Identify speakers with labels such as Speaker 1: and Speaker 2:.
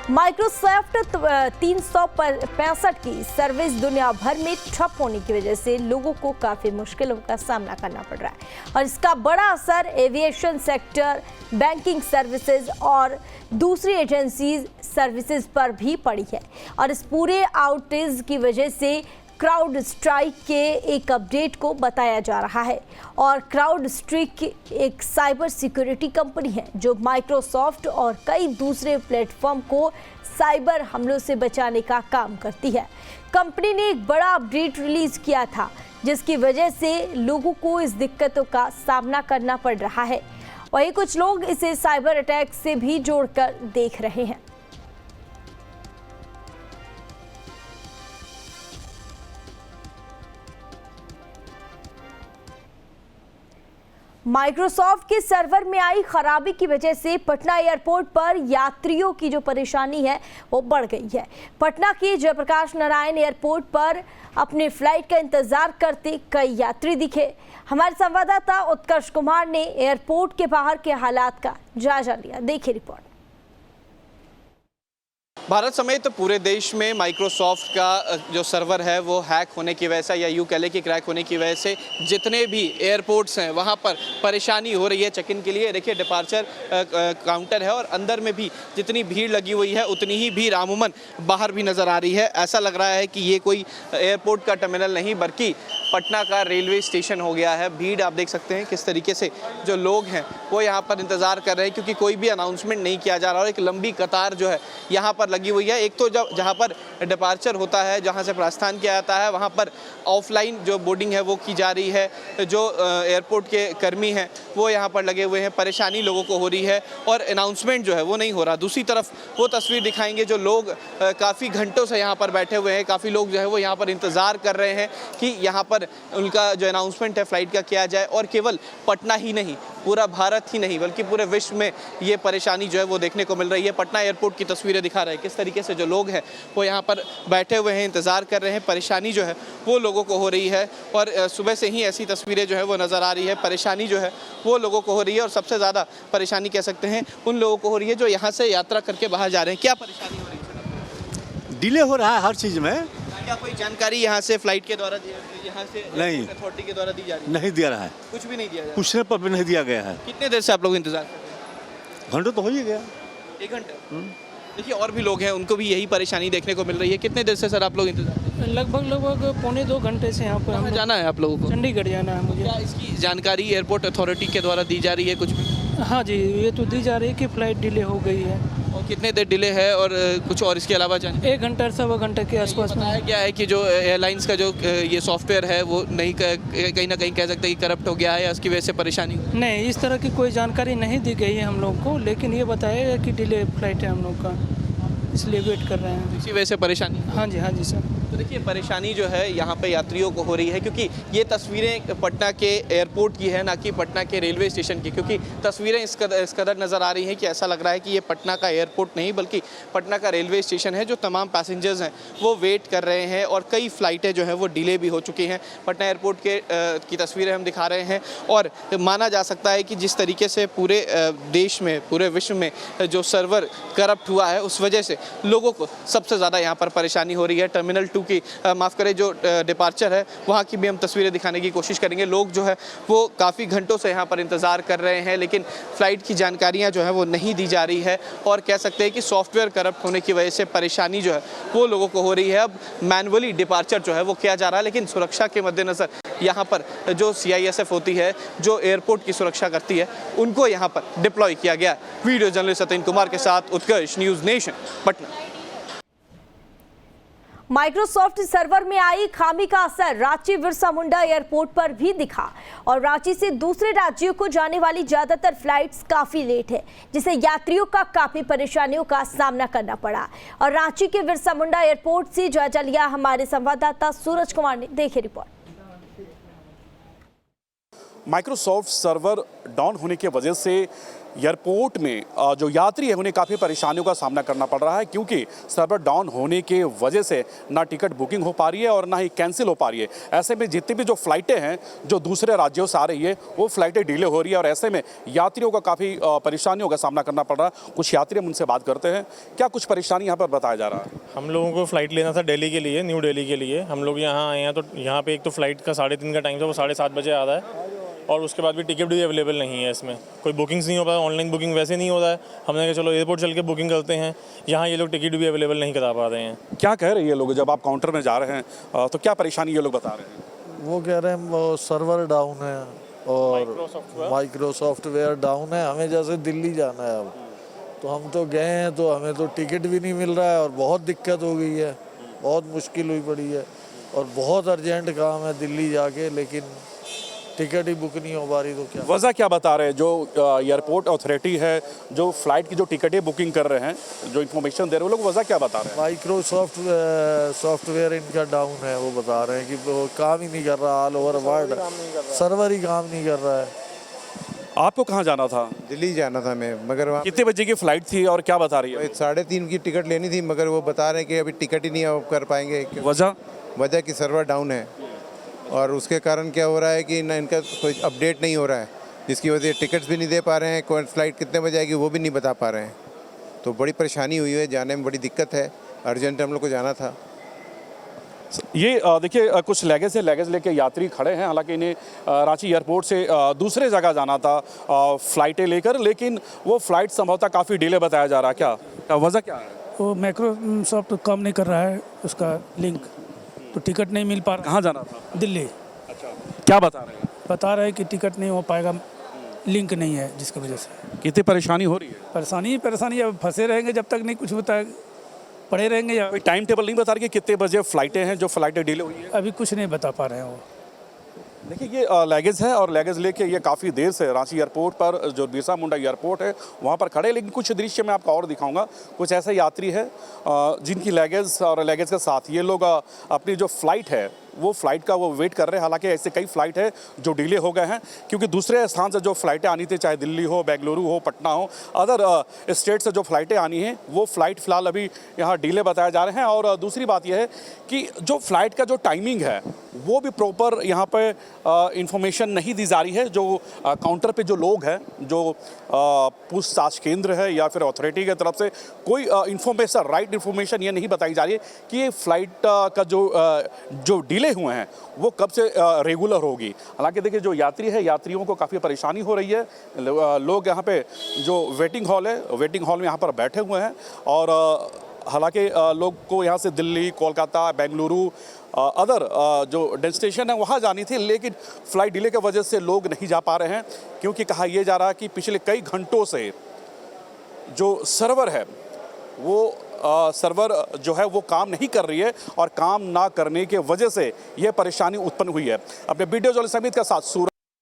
Speaker 1: Microsoft 365 की service दुनिया भर में ठप होने की वजह से लोगों को काफ़ी मुश्किलों का सामना करना पड़ रहा है और इसका बड़ा असर एविएशन सेक्टर, बैंकिंग सर्विसेज और दूसरी एजेंसीज सर्विसेज पर भी पड़ी है। और इस पूरे आउटेज की वजह से क्राउड स्ट्राइक के एक अपडेट को बताया जा रहा है। और क्राउड स्ट्राइक एक साइबर सिक्योरिटी कंपनी है जो माइक्रोसॉफ्ट और कई दूसरे प्लेटफॉर्म को साइबर हमलों से बचाने का काम करती है। कंपनी ने एक बड़ा अपडेट रिलीज किया था जिसकी वजह से लोगों को इस दिक्कतों का सामना करना पड़ रहा है। वहीं कुछ लोग इसे साइबर अटैक से भी जोड़कर देख रहे हैं। माइक्रोसॉफ्ट के सर्वर में आई खराबी की वजह से पटना एयरपोर्ट पर यात्रियों की जो परेशानी है वो बढ़ गई है। पटना के जयप्रकाश नारायण एयरपोर्ट पर अपने फ्लाइट का इंतजार करते कई यात्री दिखे। हमारे संवाददाता उत्कर्ष कुमार ने एयरपोर्ट के बाहर के हालात का जायजा लिया। देखिए रिपोर्ट।
Speaker 2: भारत समेत पूरे देश में माइक्रोसॉफ्ट का जो सर्वर है वो हैक होने की वजह से या यूँ कह लें कि क्रैक होने की वजह से जितने भी एयरपोर्ट्स हैं वहाँ पर परेशानी हो रही है चेक इन के लिए। देखिए डिपार्चर काउंटर है और अंदर में भी जितनी भीड़ लगी हुई है उतनी ही भीड़ आमूमन बाहर भी नज़र आ रही है। ऐसा लग रहा है कि ये कोई एयरपोर्ट का टर्मिनल नहीं बल्कि पटना का रेलवे स्टेशन हो गया है। भीड़ आप देख सकते हैं किस तरीके से जो लोग हैं वो यहाँ पर इंतज़ार कर रहे हैं क्योंकि कोई भी अनाउंसमेंट नहीं किया जा रहा और एक लंबी कतार जो है यहाँ पर लगी हुई है। एक तो जहाँ पर डिपार्चर होता है, जहाँ से प्रस्थान किया जाता है, वहाँ पर ऑफलाइन जो बोर्डिंग है वो की जा रही है। जो एयरपोर्ट के कर्मी हैं वो यहाँ पर लगे हुए हैं। परेशानी लोगों को हो रही है और अनाउंसमेंट जो है वो नहीं हो रहा। दूसरी तरफ वो तस्वीर दिखाएंगे जो लोग काफ़ी घंटों से यहाँ पर बैठे हुए हैं। काफ़ी लोग जो है वो यहाँ पर इंतज़ार कर रहे हैं कि यहाँ पर उनका जो अनाउंसमेंट है फ़्लाइट का किया जाए। और केवल पटना ही नहीं, पूरा भारत ही नहीं बल्कि पूरे विश्व में ये परेशानी जो है वो देखने को मिल रही है। पटना एयरपोर्ट की तस्वीरें दिखा रहे हैं किस तरीके से जो लोग हैं वो यहाँ पर बैठे हुए हैं, इंतज़ार कर रहे हैं। परेशानी जो है वो लोगों को हो रही है और सुबह से ही ऐसी तस्वीरें जो है वो नज़र आ रही है। परेशानी जो है वो लोगों को हो रही है और सबसे ज़्यादा परेशानी कह सकते हैं उन लोगों को हो रही है जो यहाँ से यात्रा करके बाहर जा रहे हैं। क्या परेशानी हो रही है?
Speaker 3: डिले हो रहा है हर चीज़ में।
Speaker 2: क्या कोई जानकारी यहाँ से फ्लाइट के द्वारा यहाँ से
Speaker 3: नहीं,
Speaker 2: अथॉरिटी के द्वारा दी जा रही है?
Speaker 3: नहीं दिया रहा है,
Speaker 2: कुछ भी नहीं दिया जा रहा।
Speaker 3: पूछने पर भी नहीं दिया गया है।
Speaker 2: कितने देर से आप लोग इंतजार कर रहे हैं?
Speaker 3: घंटों तो हो ही गया।
Speaker 2: 1 घंटा। देखिए और भी लोग हैं उनको भी यही परेशानी देखने को मिल रही है। कितने देर से सर आप लोग इंतजार कर रहे हैं?
Speaker 4: लगभग 1.25-2 घंटे से यहाँ पर
Speaker 2: कहाँ जाना है आप लोगों को?
Speaker 4: चंडीगढ़ जाना है मुझे।
Speaker 2: क्या इसकी जानकारी एयरपोर्ट अथॉरिटी के द्वारा दी जा रही है कुछ भी?
Speaker 4: हाँ जी, ये तो दी जा रही है कि फ़्लाइट डिले हो गई है।
Speaker 2: और कितने देर डिले है और कुछ और इसके अलावा जाने
Speaker 4: 1 घंटा 1.25 घंटे के आसपास में।
Speaker 2: बताया क्या है कि जो एयरलाइंस का जो ये सॉफ्टवेयर है वो नहीं कहीं ना कहीं कह सकते हैं कि करप्ट हो गया है या उसकी वजह से परेशानी?
Speaker 4: नहीं, इस तरह की कोई जानकारी नहीं दी गई है हम लोग को, लेकिन ये बताया है कि डिले फ्लाइट है हम लोग का, इसलिए वेट कर रहे हैं।
Speaker 2: इसी वजह से परेशानी?
Speaker 4: हाँ जी सर।
Speaker 2: तो देखिए परेशानी जो है यहाँ पे यात्रियों को हो रही है क्योंकि ये तस्वीरें पटना के एयरपोर्ट की है ना कि पटना के रेलवे स्टेशन की। क्योंकि तस्वीरें इस कदर नज़र आ रही हैं कि ऐसा लग रहा है कि ये पटना का एयरपोर्ट नहीं बल्कि पटना का रेलवे स्टेशन है। जो तमाम पैसेंजर्स हैं वो वेट कर रहे हैं और कई फ़्लाइटें जो हैं वो डिले भी हो चुकी हैं। पटना एयरपोर्ट की तस्वीरें हम दिखा रहे हैं और माना जा सकता है कि जिस तरीके से पूरे देश में, पूरे विश्व में जो सर्वर करप्ट हुआ है उस वजह से लोगों को सबसे ज़्यादा यहाँ पर परेशानी हो रही है। टर्मिनल 2 की माफ़ करें जो डिपार्चर है वहाँ की भी हम तस्वीरें दिखाने की कोशिश करेंगे। लोग जो है वो काफ़ी घंटों से यहाँ पर इंतज़ार कर रहे हैं लेकिन फ़्लाइट की जानकारियाँ जो है वो नहीं दी जा रही है और कह सकते हैं कि सॉफ्टवेयर करप्ट होने की वजह से परेशानी जो है वो लोगों को हो रही है। अब मैनुअली डिपार्चर जो है वो किया जा रहा है लेकिन सुरक्षा के मद्देनज़र यहाँ पर जो CISF होती है जो एयरपोर्ट की सुरक्षा करती है उनको यहाँ पर डिप्लॉय किया गया। वीडियो जर्नलिस्ट सतीन कुमार के साथ Utkarsh, news nation, Patna.
Speaker 1: Microsoft server में आई खामी का असर रांची बिरसा मुंडा एयरपोर्ट पर भी दिखा और रांची से दूसरे राज्यों को जाने वाली ज्यादातर फ्लाइट्स काफी लेट है जिससे यात्रियों का काफी परेशानियों का सामना करना पड़ा। और रांची के बिरसा मुंडा एयरपोर्ट से जायजा लिया हमारे संवाददाता सूरज कुमार ने। देखिए रिपोर्ट।
Speaker 5: माइक्रोसॉफ्ट सर्वर डाउन होने की वजह से एयरपोर्ट में जो यात्री है उन्हें काफ़ी परेशानियों का सामना करना पड़ रहा है, क्योंकि सर्वर डाउन होने के वजह से ना टिकट बुकिंग हो पा रही है और ना ही कैंसिल हो पा रही है। ऐसे में जितनी भी जो फ़्लाइटें हैं जो दूसरे राज्यों से आ रही है वो फ़्लाइटें डिले हो रही है और ऐसे में यात्रियों का काफ़ी परेशानियों का सामना करना पड़ रहा है। कुछ यात्री हम उनसे बात करते हैं, क्या कुछ परेशानी यहाँ पर बताया जा रहा है?
Speaker 6: हम लोगों को फ़्लाइट लेना था दिल्ली के लिए, न्यू दिल्ली के लिए। हम लोग यहाँ आए हैं तो यहाँ पे एक तो फ़्लाइट का 3:30 का टाइम था, वो 7:30 बजे आ रहा है और उसके बाद भी टिकट भी अवेलेबल नहीं है। इसमें कोई बुकिंग्स नहीं हो पाया, ऑनलाइन बुकिंग वैसे नहीं हो रहा है। हमने कहा चलो एयरपोर्ट चल के बुकिंग करते हैं, यहाँ ये लोग टिकट भी अवेलेबल नहीं करा पा रहे हैं।
Speaker 5: क्या कह रहे हैं ये लोग जब आप काउंटर में जा रहे हैं तो क्या परेशानी ये लोग बता रहे हैं?
Speaker 7: वो कह रहे हैं वो सर्वर डाउन है और माइक्रो सॉफ्टवेयर डाउन है। हमें जैसे दिल्ली जाना है अब, तो हम तो गए हैं तो हमें तो टिकट भी नहीं मिल रहा है और बहुत दिक्कत हो गई है, बहुत मुश्किल हुई पड़ी है और बहुत अर्जेंट काम है दिल्ली जाके, लेकिन टिकट ही बुक नहीं हो पा रही। तो क्या
Speaker 5: वजह क्या बता रहे हैं जो एयरपोर्ट अथॉरिटी है जो फ्लाइट की जो टिकटें बुकिंग कर रहे हैं, जो इन्फॉर्मेशन दे रहे हैं, वो लोग वजह क्या बता रहे हैं?
Speaker 7: माइक्रोसॉफ्ट सॉफ्टवेयर इनका डाउन है। वो बता रहे हैं कि वो काम ही नहीं कर रहा, ऑल ओवर वर्ल्ड सर्वर ही काम नहीं कर रहा है।
Speaker 5: आपको कहाँ जाना था?
Speaker 8: दिल्ली जाना था मैं, मगर वहाँ
Speaker 5: कितने बजे की फ्लाइट थी और क्या बता रही है?
Speaker 8: 3:30 की टिकट लेनी थी, मगर वो बता रहे हैं कि अभी टिकट ही नहीं आप कर पाएंगे। वजह कि सर्वर डाउन है और उसके कारण क्या हो रहा है कि ना इनका कोई अपडेट नहीं हो रहा है, जिसकी वजह से टिकट्स भी नहीं दे पा रहे हैं। कौन फ्लाइट कितने बजे आएगी वो भी नहीं बता पा रहे हैं। तो बड़ी परेशानी हुई है, जाने में बड़ी दिक्कत है। अर्जेंट हम लोग को जाना था।
Speaker 5: ये देखिए कुछ लगेज है, लगेज लेके यात्री खड़े हैं। हालांकि इन्हें रांची एयरपोर्ट से दूसरे जगह जाना था फ़्लाइटें लेकर, लेकिन वो फ़्लाइट संभवतः काफ़ी डिले बताया जा रहा है। क्या वजह क्या है?
Speaker 4: वो माइक्रोसॉफ्ट काम नहीं कर रहा है उसका लिंक, तो टिकट नहीं मिल पा रहा।
Speaker 5: कहाँ जाना था?
Speaker 4: दिल्ली।
Speaker 5: अच्छा, क्या बता रहे हैं?
Speaker 4: बता रहे हैं कि टिकट नहीं हो पाएगा, लिंक नहीं है, जिसकी वजह से
Speaker 5: कितनी परेशानी हो रही है?
Speaker 4: परेशानी अब फंसे रहेंगे जब तक नहीं कुछ होता है, पड़े रहेंगे। या
Speaker 5: कोई टाइम टेबल नहीं बता रही कि कितने बजे फ़्लाइटें हैं जो फ़्लाइटें डिले हुई है?
Speaker 4: अभी कुछ नहीं बता पा रहे हैं वो।
Speaker 5: देखिए ये लगेज है और लगेज लेके ये काफ़ी देर से रांची एयरपोर्ट पर जो बिरसा मुंडा एयरपोर्ट है वहाँ पर खड़े। लेकिन कुछ दृश्य मैं आपको और दिखाऊंगा। कुछ ऐसे यात्री है जिनकी लगेज और लगेज के साथ ये लोग अपनी जो फ़्लाइट है वो फ़्लाइट का वो वेट कर रहे हैं। हालांकि ऐसे कई फ़्लाइट है जो डिले हो गए हैं, क्योंकि दूसरे स्थान से जो फ़्लाइटें आनी थी, चाहे दिल्ली हो, बेंगलुरु हो, पटना हो, अदर स्टेट से जो फ़्लाइटें आनी हैं वो फ़्लाइट फ़िलहाल अभी यहाँ डिले बताए जा रहे हैं। और दूसरी बात यह है कि जो फ़्लाइट का जो टाइमिंग है वो भी प्रॉपर यहाँ पर इंफॉर्मेशन नहीं दी जा रही है। जो काउंटर पे जो लोग हैं, जो पूछताछ केंद्र है या फिर अथॉरिटी की तरफ से कोई इन्फॉर्मेशन, राइट इन्फॉर्मेशन ये नहीं बताई जा रही है कि ये फ़्लाइट का जो डिले हुए हैं वो कब से रेगुलर होगी। हालांकि देखिए जो यात्री है, यात्रियों को काफ़ी परेशानी हो रही है। लोग यहाँ पे जो वेटिंग हॉल है, वेटिंग हॉल में यहाँ पर बैठे हुए हैं और हालांकि लोग को यहाँ से दिल्ली, कोलकाता, बेंगलुरु, अदर जो डेस्टिनेशन है वहाँ जानी थी, लेकिन फ़्लाइट डिले की वजह से लोग नहीं जा पा रहे हैं। क्योंकि कहा यह जा रहा है कि पिछले कई घंटों से जो सर्वर है वो सर्वर जो है वो काम नहीं कर रही है और काम ना करने के वजह से यह परेशानी उत्पन्न हुई है। अपने वीडियो जर्नलिस्ट समीत के साथ सूरज।